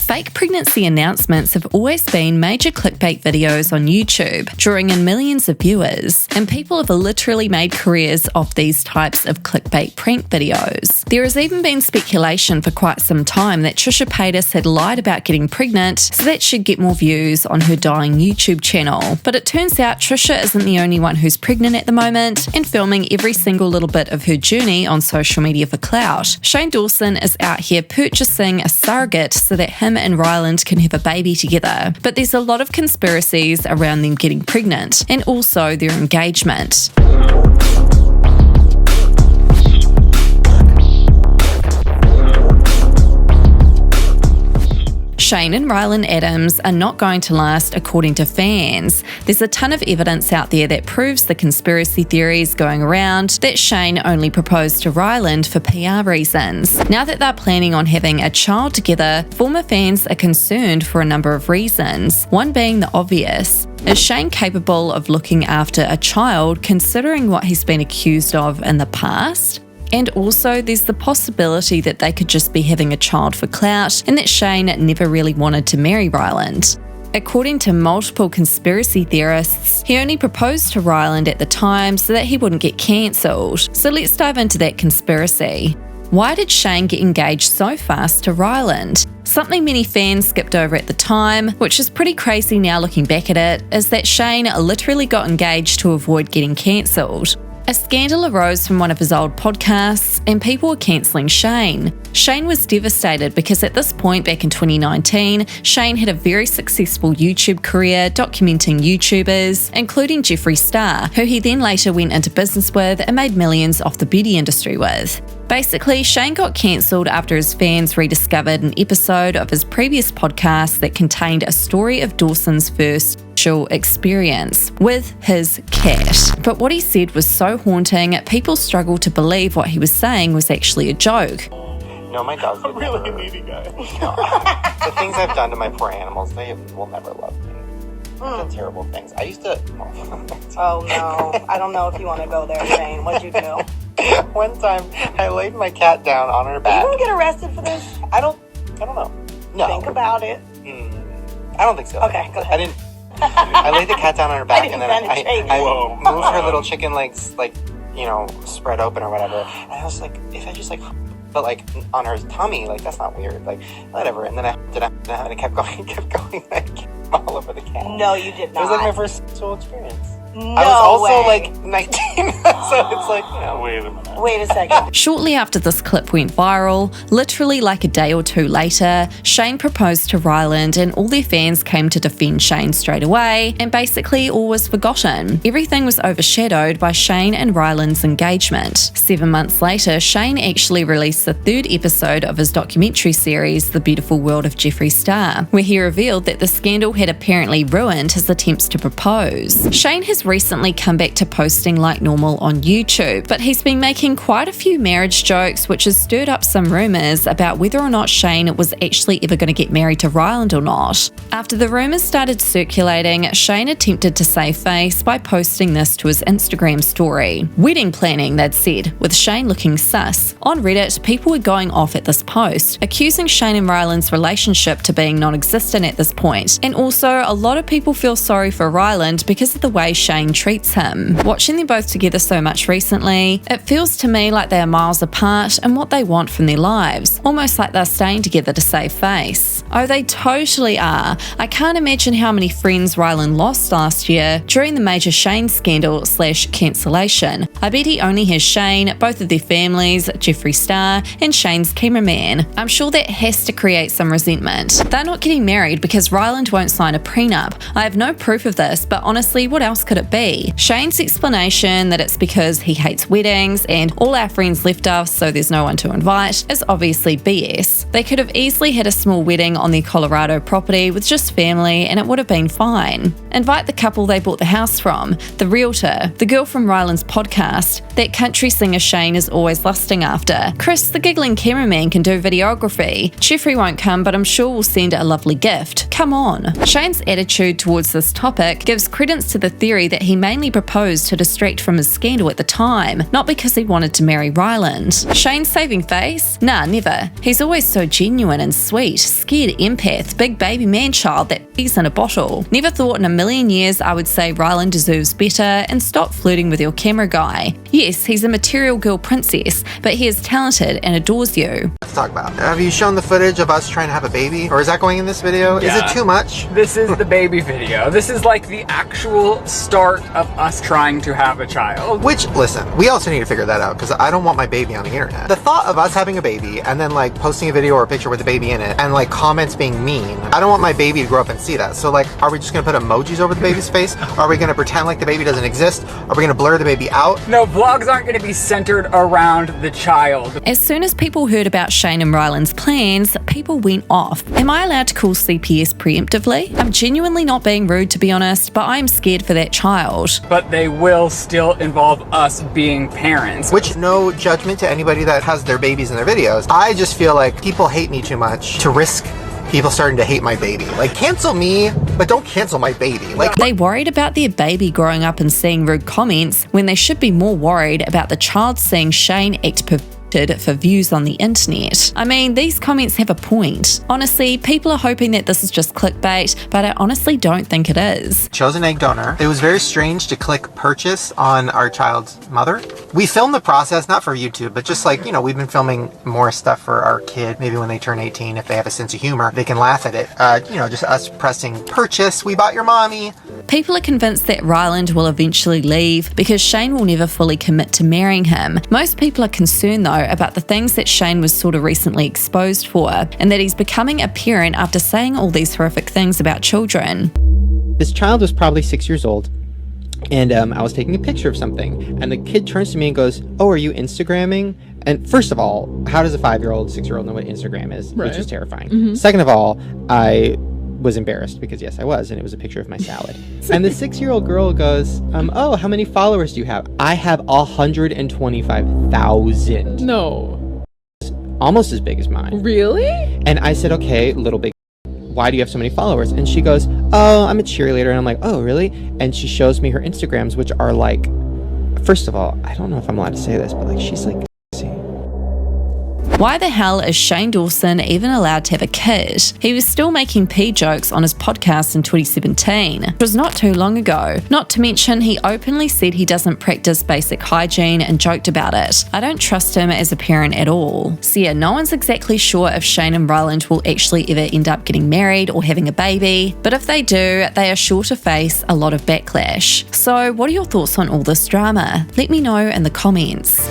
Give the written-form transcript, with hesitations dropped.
Fake pregnancy announcements have always been major clickbait videos on YouTube, drawing in millions of viewers, and people have literally made careers off these types of clickbait prank videos. There has even been speculation for quite some time that Trisha Paytas had lied about getting pregnant so that she'd get more views on her dying YouTube channel. But it turns out Trisha isn't the only one who's pregnant at the moment and filming every single little bit of her journey on social media for clout. Shane Dawson is out here purchasing a surrogate so that him and Ryland can have a baby together. But there's a lot of conspiracies around them getting pregnant and also their engagement. Shane and Ryland Adams are not going to last according to fans. There's a ton of evidence out there that proves the conspiracy theories going around that Shane only proposed to Ryland for PR reasons. Now that they're planning on having a child together, former fans are concerned for a number of reasons. One being the obvious. Is Shane capable of looking after a child considering what he's been accused of in the past? And also, there's the possibility that they could just be having a child for clout and that Shane never really wanted to marry Ryland. According to multiple conspiracy theorists, he only proposed to Ryland at the time so that he wouldn't get cancelled. So let's dive into that conspiracy. Why did Shane get engaged so fast to Ryland? Something many fans skipped over at the time, which is pretty crazy now looking back at it, is that Shane literally got engaged to avoid getting cancelled. A scandal arose from one of his old podcasts, and people were cancelling Shane. Shane was devastated because at this point back in 2019, Shane had a very successful YouTube career documenting YouTubers, including Jeffree Star, who he then later went into business with and made millions off the beauty industry with. Basically, Shane got cancelled after his fans rediscovered an episode of his previous podcast that contained a story of Dawson's first sexual experience with his cat. But what he said was so haunting, people struggled to believe what he was saying was actually a joke. No, my dog's a really needy guy. The things I've done to my poor animals, they will never love me. I've done terrible things. I used to... Oh no, I don't know if you want to go there, Shane. What'd you do? One time, I laid my cat down on her back. Are you gonna get arrested for this? I don't know. No. Think about it. I don't think so. Okay, go ahead. I laid the cat down on her back and then I moved her little chicken legs, spread open or whatever. And I was like, if I just but on her tummy, that's not weird. Whatever. And then I did it and it kept going, all over the cat. No, you did not. It was my first sexual experience. No I was also way. 19, so it's wait a minute. Wait a second. Shortly after this clip went viral, literally a day or two later, Shane proposed to Ryland and all their fans came to defend Shane straight away, and basically all was forgotten. Everything was overshadowed by Shane and Ryland's engagement. 7 months later, Shane actually released the third episode of his documentary series, The Beautiful World of Jeffree Star, where he revealed that the scandal had apparently ruined his attempts to propose. Shane has recently come back to posting like normal on YouTube, but he's been making quite a few marriage jokes, which has stirred up some rumours about whether or not Shane was actually ever going to get married to Ryland or not. After the rumours started circulating, Shane attempted to save face by posting this to his Instagram story. Wedding planning, they'd said, with Shane looking sus. On Reddit, people were going off at this post, accusing Shane and Ryland's relationship to being non-existent at this point. And also, a lot of people feel sorry for Ryland because of the way Shane treats him. Watching them both together so much recently, it feels to me like they are miles apart in what they want from their lives, almost like they're staying together to save face. Oh, they totally are. I can't imagine how many friends Ryland lost last year during the major Shane scandal / cancellation. I bet he only has Shane, both of their families, Jeffree Star, and Shane's cameraman. I'm sure that has to create some resentment. They're not getting married because Ryland won't sign a prenup. I have no proof of this, but honestly, what else could it be? Shane's explanation that it's because he hates weddings and all our friends left us so there's no one to invite is obviously BS. They could have easily had a small wedding on their Colorado property with just family and it would have been fine. Invite the couple they bought the house from, the realtor, the girl from Ryland's podcast, that country singer Shane is always lusting after. Chris, the giggling cameraman, can do videography. Jeffree won't come, but I'm sure we'll send a lovely gift. Come on. Shane's attitude towards this topic gives credence to the theory that he mainly proposed to distract from his scandal at the time, not because he wanted to marry Ryland. Shane's saving face? Nah, never. He's always so genuine and sweet, scared weird empath, big baby man-child that pees in a bottle. Never thought in a million years I would say Ryland deserves better and stop flirting with your camera guy. Yes, he's a material girl princess, but he is talented and adores you. Let's talk about it. Have you shown the footage of us trying to have a baby? Or is that going in this video? Yeah. Is it too much? This is the baby video. This is like the actual start of us trying to have a child. Which, listen, we also need to figure that out because I don't want my baby on the internet. The thought of us having a baby and then like posting a video or a picture with the baby in it and like comments being mean, I don't want my baby to grow up and see that. So like, are we just gonna put emojis over the baby's face? Are we gonna pretend like the baby doesn't exist? Are we gonna blur the baby out? No, vlogs aren't gonna be centered around the child. As soon as people heard about Shane and Ryland's plans, people went off. Am I allowed to call CPS preemptively? I'm genuinely not being rude, to be honest, but I'm scared for that child. But they will still involve us being parents. Which, no judgment to anybody that has their babies in their videos. I just feel like people hate me too much to risk people starting to hate my baby. Like, cancel me, but don't cancel my baby. Like, They worried about their baby growing up and seeing rude comments when they should be more worried about the child seeing Shane act perverted for views on the internet. I mean, these comments have a point. Honestly, people are hoping that this is just clickbait, but I honestly don't think it is. chosen egg donor. It was very strange to click purchase on our child's mother. We filmed the process, not for YouTube, but just like, you know, we've been filming more stuff for our kid. Maybe when they turn 18, if they have a sense of humor, they can laugh at it. You know, just us pressing purchase, we bought your mommy. People are convinced that Ryland will eventually leave because Shane will never fully commit to marrying him. Most people are concerned though about the things that Shane was sort of recently exposed for, and that he's becoming a parent after saying all these horrific things about children. This child was probably 6 years old, and I was taking a picture of something, and the kid turns to me and goes, "Oh, are you Instagramming?" And first of all, how does a 5-year-old, 6-year-old know what Instagram is? Right. Which is terrifying. Second of all, I was embarrassed because yes, I was, and it was a picture of my salad. And the 6-year-old girl goes, "Oh, how many followers do you have?" I have 125,000. No. Almost as big as mine. Really? And I said, "Okay, little big, why do you have so many followers?" And she goes, "Oh, I'm a cheerleader." And I'm like, "Oh, really?" And she shows me her Instagrams, which are like, first of all, I don't know if I'm allowed to say this, but like, she's like, Why the hell is Shane Dawson even allowed to have a kid? He was still making pee jokes on his podcast in 2017, which was not too long ago. Not to mention, he openly said he doesn't practice basic hygiene and joked about it. I don't trust him as a parent at all. So yeah, no one's exactly sure if Shane and Ryland will actually ever end up getting married or having a baby, but if they do, they are sure to face a lot of backlash. So what are your thoughts on all this drama? Let me know in the comments.